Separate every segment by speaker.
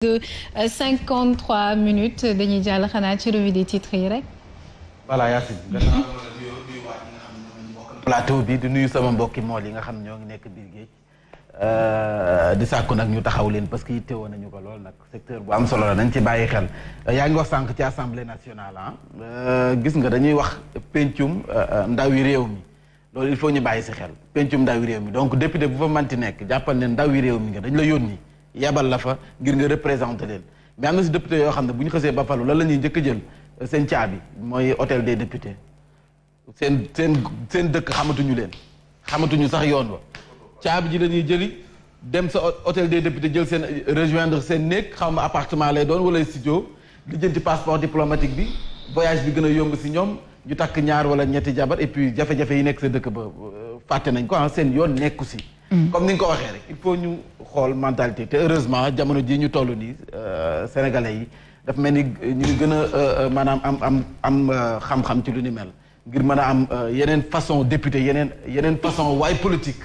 Speaker 1: de 53 minutes dañuy jàll xanaa ci revue des titres yi rek.
Speaker 2: voilà Yacine. gannaaw nuyu waat ñi nga xam ne ñoo bokk plateau bi di nuyu sama mbokki mool yi nga xam ñoo ngi nekk biir géej di sàkku nag ñu taxaw leen parce que yittewoo nañu ko lool nag secteur bu am solo la nañ ci bàyyi xel. yaa ngi wax sànq ci assemblée nationale gis nga dañuy wax pencum ndawi réew mi loolu il faut ñu bàyyi si xel pencum ndawi réew mi donc député bu fa manti nekk jàppal ne ndawi réew mi nga dañ la yónni. yabal la fa ngir nga représenté leen mais am na si député yoo xam ne bu ñu xësee ba falu lan la ñuy njëkk a jël seen caabi mooy hôtel des députés seen dëkk xamatuñu leen xamatuñu sax yoon wa caabi ji la ñuy jëli dem sa hôtel des députés jël seen rejoindre seen néeg xaw ma appartement lay doon wala studio lijjanti passeport diplomatique bi voyage bi gën a yomb si ñoom ñu takk ñaar wala ñetti jabar et puis jafe-jafe yi nekk sa dëkk ba fàtte nañ ko seen yoon nekku si comme ni nga ko waxee rek il faut ñu xool mentalité te heureusement jamono ji ñu toll nii sénégalais yi dafa mel ni ñu ngi gën a maanaam am xam-xam ci lu ni mel ngir mën a am yeneen façon député yeneen façon waay politique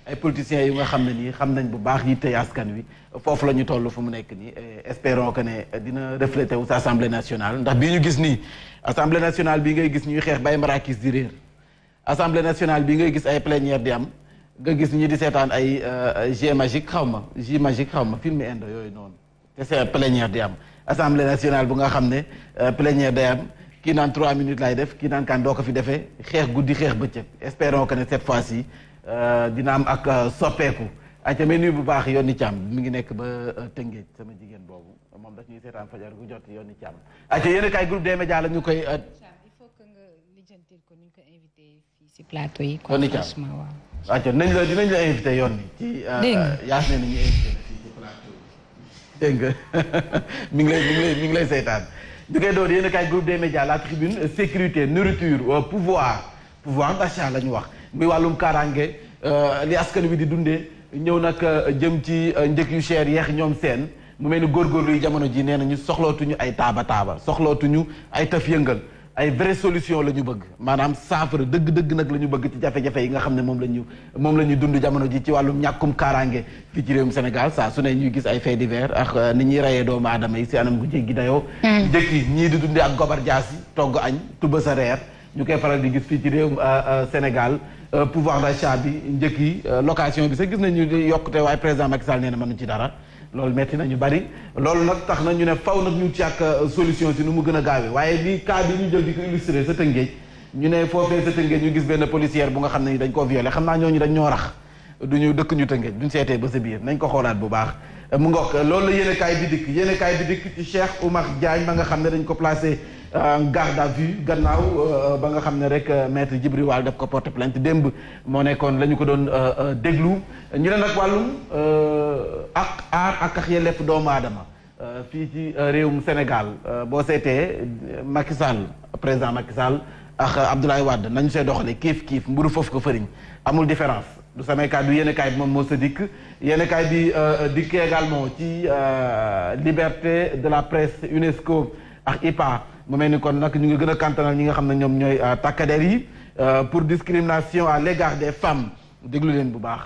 Speaker 2: ay politiciens yu nga xam ne nii xam nañ bu baax yi tey askan wi foofu la ñu toll fu mu nekk nii espérons que ne dina reflété wu sa assemblée nationale ndax bii ñu gis nii assemblée nationale bii ngay gis ñuy xeex bay marakis di réer assemblée nationale bii ngay gis ay plénière di am nga gis ñi di seetaan ay J magique xaw ma film indo yooyu noonu te c'est plénière di am assemblée nationale bu nga xam ne plénière day am kii naan 3 minutes lay def kii naan kan doo ko fi defee xeex guddi xeex bëccëg espérons que ne cette fois-ci dina am ak soppeeku ayca may nuyu bu baax Yoni Thiam mi ngi nekk ba Tëngéej sama jigéen boobu moom daf ñuy seetaan fajar gu jot Yoni Thiam ayca yéen kay groupe des médias la ñu koy.
Speaker 1: ci plateau yi.
Speaker 2: franchement waaw. waaw dinañ la invité yoon ni ci. yaas ne nañu invité na fii ci plateau bi. dégg nga mi ngi lay seytaan. ñu koy doon yéen a kaay groupe des médias la tribune sécurité nourriture pouvoir d'achat la ñu wax muy wàllum kaaraange li askan wi di dundee ñëw nag jëm ci njëg yu cher yeex ñoom seen mu mel ni góorgóorlu yi jamono ji nee nañu soxlootuñu ay taaba soxlootuñu ay taf yëngal. ay vraie solution la ñu bëgg maanaam saafara dëgg nag la ñu bëgg ci jafe-jafe yi nga xam ne moom la ñu dund jamono ji ci wàllum ñàkkum kaaraange fii ci réewum Sénégal saa su ne ñuy gis ay faits divers ak ni ñuy rayee doomu aadama yi si anam gu jéggi dayoo njëkk yi ñii di dundee ak gobar jaas yi togg añ tuba sa reer ñu koy faral di gis fii ci réewum Sénégal pouvoir d'achat bi njëkk yi location bi sax gis nañu yokkute waaye président Macky Sall nee na mënu ci dara loolu metti na ñu bari loolu nag tax na ñu ne faw nag ñu ci ak solution si nu mu gën a gaawee waaye lii cas bi ñu jël di ko illustrer sa Tëngéej ñu ne foofee sa Tëngéej ñu gis benn policière bu nga xam ne ni dañ koo violé xam naa ñooñu dañ ñoo rax duñu dëkk ñu Tëngéej duñ seetee ba sa biir nañ ko xoolaat bu baax mu ngoog loolu la yéenekaay bi dikk ci Cheikh Oumar Diagne ba nga xam ne dañ ko placé en garde à vue gannaaw ba nga xam ne rek maître Djibril Wall daf ko porter plainte démb moo nekkoon la ñu ko doon déglu ñu ne nag wàllum ak yelleef doomu aadama fii ci réewum Sénégal boo seetee Macky Sall président Macky Sall ak Abdoulaye Wade nañu see doxale kiif mburu foofu ko fëriñ amul différence du samay kàddu yéenekaay bi moom moo sa dikk yéenekaay bi dikk également ci liberté de la presse UNESCO ak IPA mu mel ni kon nag ñu ngi gën a kantanal ñi nga xam ne ñoom ñooy takkader yi pour discrimination à l'égard des femmes déglu leen bu baax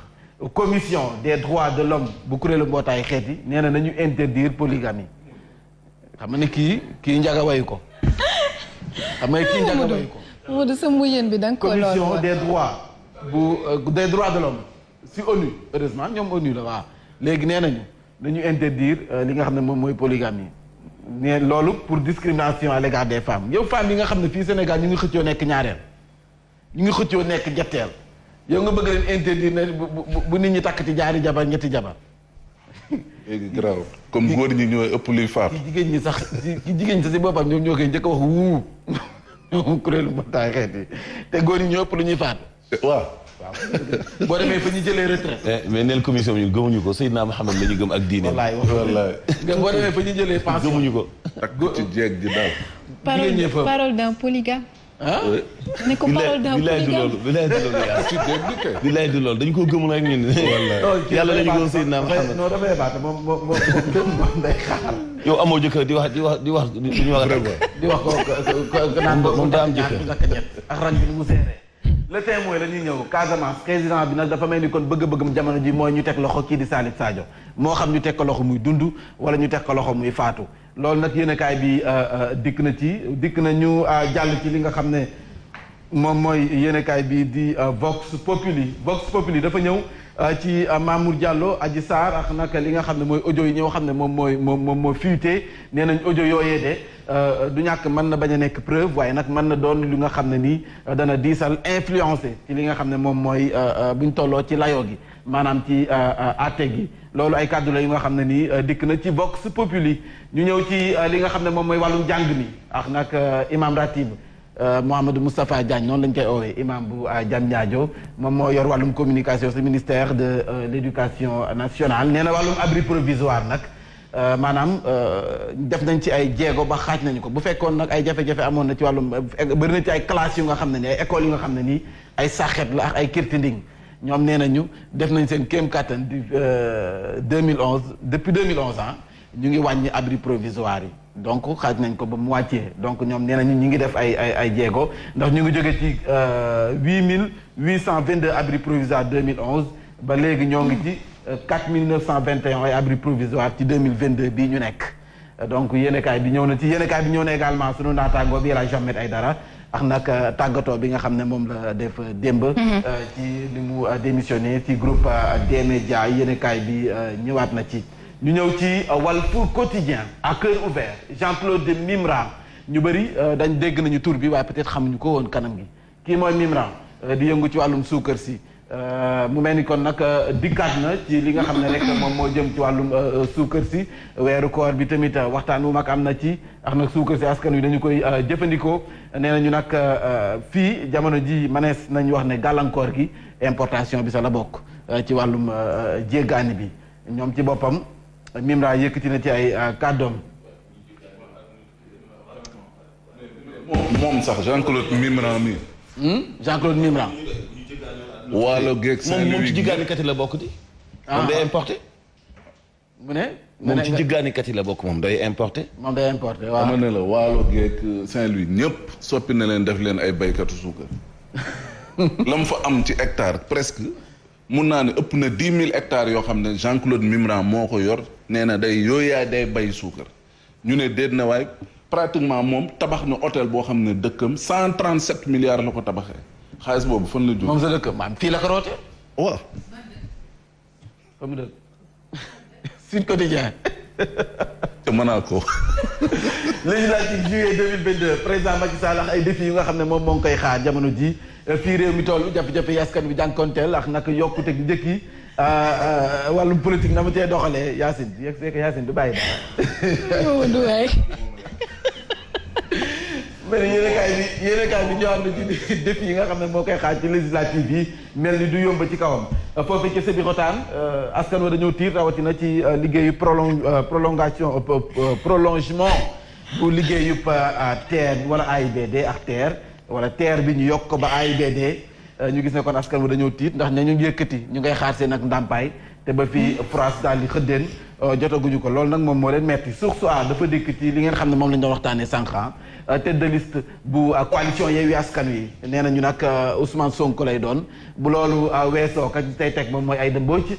Speaker 2: commission des droits de l'homme bu kuréelu mbootaay xeet yi nee na nañu interdire polygamie xam nga ne kii njaga wayu ko xam nga kii njaga wayu ko
Speaker 1: Modou sa muyeen bi da nga ko lool
Speaker 2: commission des droits de l'homme si ONU heureusement ñoom ONU la waaw léegi nee nañu interdire li nga xam ne moom mooy polygamie mais loolu pour discrimination à l'égard des femmes yow femmes yi nga xam ne fii Sénégal ñu ngi xëccoo nekk ñaareel ñu ngi xëccoo nekk ñetteel yow nga bëgg leen interdire ne bu nit ñi takk ci jaari jabar ñetti jabar.
Speaker 3: léegi garaaw comme góor ñi ñooy ëpp luy faatu.
Speaker 2: jigéen ñi sax si boppam ñoom ñoo koy njëkk a wax wuu ñoom kuréelu mbootaay xeet yi te góor ñi ñoo ëpp lu ñuy faatu.
Speaker 3: waaw.
Speaker 2: boo demee fa ñu jëlee retraite.
Speaker 4: mais neel commission bi ñun gëmuñu ko Seydina Mohamed la ñu gëm ak diine.
Speaker 2: wallaay boo demee fa ñu jëlee pension
Speaker 4: gëmuñu ko.
Speaker 3: ak ci jeeg ji daal.
Speaker 1: parole d'un polygame. ne ko parole d'un polygame.
Speaker 4: bilaay du loolu dañu ko gëmul ak ñun. yàlla la ñu gëm Seydina Mohamed.
Speaker 2: non dafay baata moom day xaar.
Speaker 4: yow amoo jëkkër di wax lu ñu wax.
Speaker 2: di wax ko naan
Speaker 4: moom daa am jëkkër
Speaker 2: ak rang bi ni mu seeree le témoin la ñuy ñëw Casamance président bi nag dafa mel ni kon bëgg-bëggam jamono ji mooy ñu teg loxo kii di Salif Sadio moo xam ñu teg ko loxo muy dund wala ñu teg ko loxo muy faatu loolu nag yéenekaay bi dikk na ñu jàll ci li nga xam ne moom mooy yéenekaay bi di Vox Populi dafa ñëw ci Mamour Diallo Adji Sarr ak nag li nga xam ne mooy audio yi ñoo xam ne moom moo fuité nee nañ audio yooyee de du ñàkk mën na bañ a nekk preuve waaye nag mën na doon li nga xam ne nii dana diisal influencé ci li nga xam ne moom mooy buñ tolloo ci layoo gi maanaam ci àtte gi loolu ay kàddu la yu nga xam ne nii dikk na ci Vox Populi ñu ñëw ci li nga xam ne moom mooy wàllum jàng mi ak nag imam ratib Mouhamadou Moustapha Diagne noonu lañ koy oowee imam bu Diamniadio moom moo yor wàllum communication ci ministère de l'éducation nationale nee na wàllum abri provisoire nag maanaam def nañ ci ay jéego ba xaaj nañu ko bu fekkoon nag ay jafe-jafe amoon na ci wàllum bëri na ci ay classes yu nga xam ne ni ay écoles yu nga xam ne nii ay saxet la ak ay kirtinding ñoom nee nañu def nañ seen kéem kattan du 2011 depuis 2011 ñu ngi wàññi abri provisoire yi donc xaaj nañ ko ba mu wàccee donc ñoom nee nañu ñu ngi def ay jéego ndax ñu ngi jóge ci 8822 abri provisoire 2011 ba léegi ñoo ngi ci 4921 ay abri provisoire ci 2022 bii ñu nekk donc yéenekaay bi ñëw na ci yéenekaay bi ñëw na également sunu naataango bi El Hadj Ahmed Aïdara ak nag tàggatoo bi nga xam ne moom la def démb ci li mu démissionné ci groupe D-Média yéenekaay bi ñëwaat na ci ñu ñëw ci Walf Quotidien à cœur ouvert Jean-Claude Mimran ñu bëri dañ dégg nañu tur bi waaye peut-être xamuñu ko woon kanam gi kii mooy Mimran di yëngu ci wàllum suukar si mu mel ni kon nag dikkaat na ci li nga xam ne rek moom moo jëm ci wàllum suukar si weeru koor bi tamit waxtaan wu mag am na ci ak nag suukar si askan wi dañu koy jëfandikoo nee nañu nag fii jamono ji manees nañu wax ne gàllankoor gi importation bi sa la bokk ci wàllum jéggaani bi ñoom ci boppam Mimran yëkkati na ci ay kàddoom.
Speaker 3: moom sax Jean-Claude Mimran mi.
Speaker 2: Jean-Claude Mimran.
Speaker 3: waalo geeg Saint-Louis
Speaker 4: moom ci jiggaanikat yi la bokk di. moom day importé.
Speaker 2: mu ne.
Speaker 4: moom ci jiggaanikat yi la bokk moom day importé.
Speaker 2: moom day importé waaw.
Speaker 3: dama ne la waalo geeg Saint-Louis ñëpp soppi na leen def leen ay baykatu suukar. la mu fa am ci hectare presque. mun naa ne ëpp na 10 000 hectares yoo xam ne Jean-Claude Mimran moo ko yor nee na day yooyaa day bay suukar ñu ne déet na waaye pratiquement moom tabax na hôtel boo xam ne dëkkam 137 milliards la ko tabaxee xaalis boobu fan la jóg.
Speaker 2: moom sa dëkk maam fii la ko rootee.
Speaker 3: waaw.
Speaker 2: fa mu dëkk Sud Quotidien.
Speaker 3: te mën naa ko.
Speaker 2: législative juillet 2022 président Macky Sall ak ay défis yu nga xam ne moom moo ngi koy xaar jamono ji fii réew mi toll jafe-jafe yaskan bi jànkonteel ak nag yokkute gi njëkk yi wàllum politique na ma cee doxalee Yacine Yacine du bàyyi dara.
Speaker 1: du waay.
Speaker 2: mais yéenekaay bi ñëwaat na ci défi yi nga xam ne moo koy xaar ci législative yi mel ni du yomb ci kawam foofu ci Sébikotane askan wa dañoo tiir rawatina ci liggéeyu prolongement bu liggéeyu TER wala AIBD ak TER wala TER bi ñu yokk ko ba AIBD ñu gis ne kon askan wa dañoo tiit ndax ña ñu yëkkati ñu ngay xaar seen ak ndàmpaay te ba fii France daal di xëddeen jotaguñu ko loolu nag moom moo leen metti Source A dafa dikk ci li ngeen xam ne moom lañ doon waxtaanee sànq tête de liste bu coalition Yewwi Askan Wi nee nañu nag Ousmane Sonko lay doon bu loolu weesoo ka tey teg moom mooy Aïda Mbodj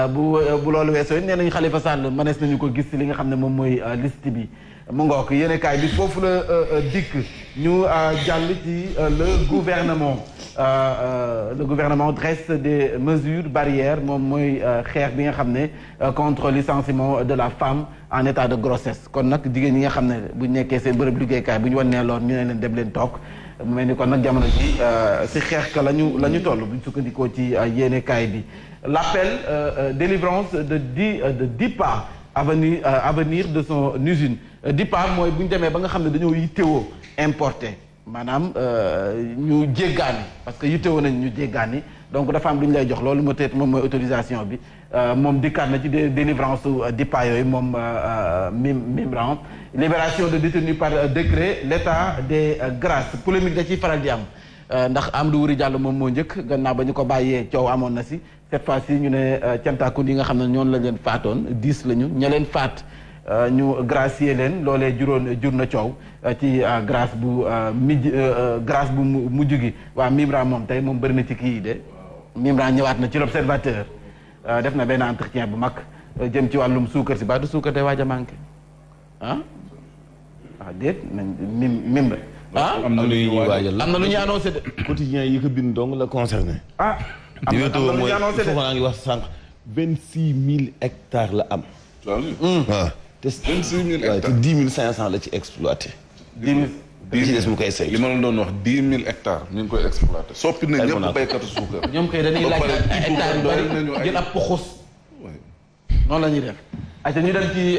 Speaker 2: bu loolu weesoo it nee nañu Khalifa Sall mënees nañu ko gis ci li nga xam ne moom mooy liste bi mu ngook yéenekaay bi foofu la dikk ñu jàll ci le gouvernement dresse des mesures barrières moom mooy xeex bi nga xam ne contre licenciement de la femme en état de grossesse kon nag jigéen ñi nga xam ne bu ñu nekkee seen bërëb liggéeykaay bu ñu wannee lool ñu ne leen dem leen toog mu mel ni kon nag jamono ji si xeex ka la ñu toll bu ñu sukkandikoo ci yéenekaay bi l'appel délivrance de 10 pas avenir de son usine DIPA mooy bu ñu demee ba nga xam ne dañoo yittewoo importé maanaam ñu jéggaani parce que yittewoo nañ ñu jéggaani donc dafa am lu ñu lay jox loolu peut-être moom mooy autorisation bi moom dikkaat na ci délivrance su DIPA yooyu moom Mimran libération de détenus par décret l'état des grâces polémique da ciy faral di am ndax Amadou Wuri Diallo moom moo njëkk gannaaw ba ñu ko bàyyee coow amoon na si cette fois-ci ñu ne cantakun yi nga xam ne ñoon la leen faatoon 10 lañu ña leen faat ñu gracier leen loolee jur na coow ci grâce bu mujj gi waa Mimran moom tey moom bëri na ci kii de Mimran ñëwaat na ci l'Observateur def na benn entretien bu mag jëm ci wàllum suukar si ba du suukar day waaj a manqué déet nañ Mimran
Speaker 4: am na lu ñuy waajal
Speaker 2: am na lu ñuy annoncé de
Speaker 4: quotidien yi ko bind dong la concerné
Speaker 2: am na lu ñuy annoncé de
Speaker 4: foofu naa ngi wax sànq 26000 hectares la am waaw te
Speaker 3: 26000 hectares
Speaker 4: te 10500 la ci exploité
Speaker 2: 10 000
Speaker 4: ci des mu koy saytu
Speaker 3: li ma la doon wax 10000 hectares ñu ngi koy exploité soppi na ñëpp béykatu suukar
Speaker 2: ñoom kay dañuy laaj hectares yu bari jël ab poxus noonu la ñuy def ayca ñu dem ci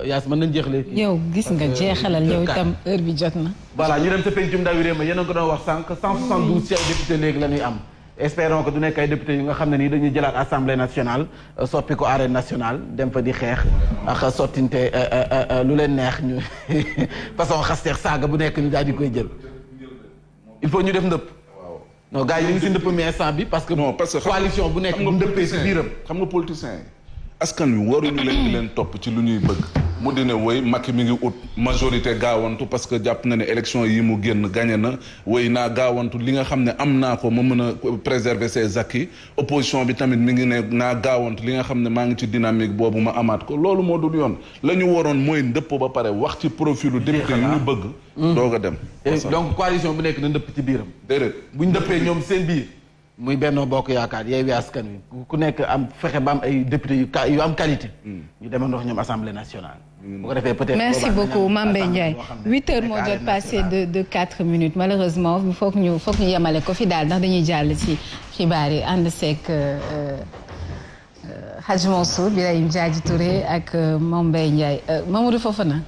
Speaker 2: Yaas mën nañ jeexle
Speaker 1: yow gis nga jeexalal yow itam heure bi jot na
Speaker 2: voilà ñu dem sa pencum ndawi réew ma yéen a ko doon wax sànq 172 ci ay député léegi la ñuy am espérons que du nekk ay député yu nga xam ne nii dañuy jëlaat assemblée nationale soppi ko arène nationale dem fa di xeex ak sottinte lu leen neex ñu façon xasteex saaga bu nekk ñu daal di koy jël il faut ñu def ndëpp non gars yi ñu ngi si ndëpp mi instant bi parce que coalition bu nekk bu ndëppee si biiram
Speaker 3: xam nga politiciens yi askan wi waruñu leen di leen topp ci lu ñuy bëgg mu dine woy Macky mi ngi ut majorité gaawantu parce que jàpp na ne élection yi mu génn gagné na woy naa gaawantu li nga xam ne am naa ko ma mën a préserver ses acquis opposition bi tamit mi ngi ne naa gaawantu li nga xam ne maa ngi ci dynamique boobu ma amaat ko loolu moo dul yoon la ñu waroon mooy ndëpp ba pare wax ci profilu député yu ñu bëgg doog a dem
Speaker 2: donc coalition bu nekk na ndëpp ci biiram
Speaker 3: déedéet
Speaker 2: buñ ndëppee ñoom seen biir muy Benno Bokk Yaakaar Yewwi Askan Wi ku nekk am fexe ba am ay député yu am qualité ñu demandoo ñoom assemblée nationale bu ko defee peut-être
Speaker 1: merci beaucoup Mame Mbaye Ndiaye 8 heures moo jot passé de 4 minutes malheureusement foog ñu yemale ko fi daal ndax dañuy jàll ci xibaar yi ànd seeg Hadj Mansour Birahim Diadji Touré ak Mame Mbaye Ndiaye Mamadou Fofana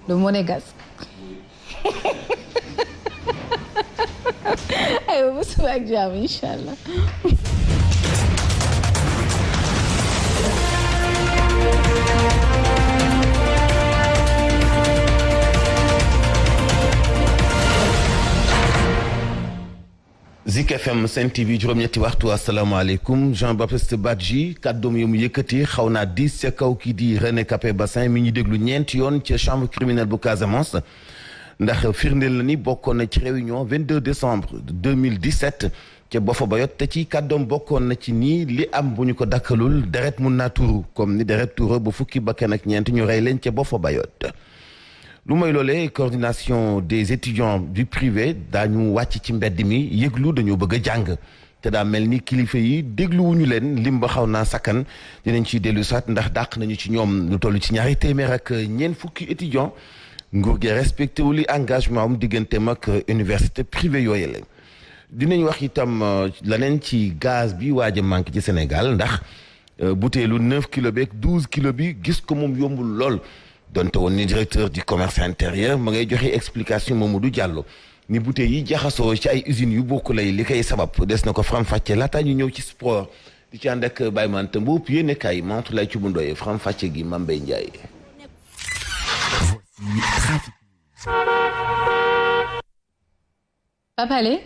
Speaker 1: le monégasque aywa ba suba ak jàmm incha allah.
Speaker 4: Zik FM Sen TV juróom-ñetti waxtu asalaamaaleykum Jean-Baptiste Badji kàddoom yi mu yëkkati xaw naa diis ca kaw kii di René Capain Bassin mi ñu déglu ñeenti yoon ca chambre criminelle bu Casamance. ndax firndeel na ni bokkoon na ci réunion 22 décembre 2017 ca Boffa Bayotte te ci kàddoom bokkoon na ci nii li am bu ñu ko dakkalul deret mun naa tuuru comme ni deret tuura ba fukki bakkan ak ñeent ñu rey leen ca Boffa Bayotte lu may loolee coordination des étudiants du privé daañu wàcc ci mbedd mi yëglu dañoo bëgg a jàng te daa mel ni kilifa yi dégluwuñu leen lim ba xaw naa sakkan dinañ ciy dellu saat ndax dàq nañu ci ñoom lu toll ci ñaari téeméer ak ñeent fukki étudiants nguur gi respecté wu li engagement am digganteem ak université privée yooyu la dinañ wax itam leneen ci gaz bi waaj a manqué ci Sénégal ndax butéelu 9 kilo beeg 12 kilo bi gis ko moom yombul lool donte woon ni directeur du commerce intérieur ma ngay joxe explication Mamadou Diallo ni butéel yi jaxasoo ci ay usines yu bokk lay li koy sabab des na ko faram-fàcce laataa ñu ñëw ci sport di ci ànd ak Baye Mante Mboup yéene kaay mantu lay ci bu ndoye faram-fàcce gi Mame Mbaye Ndiaye.
Speaker 1: Papa Alé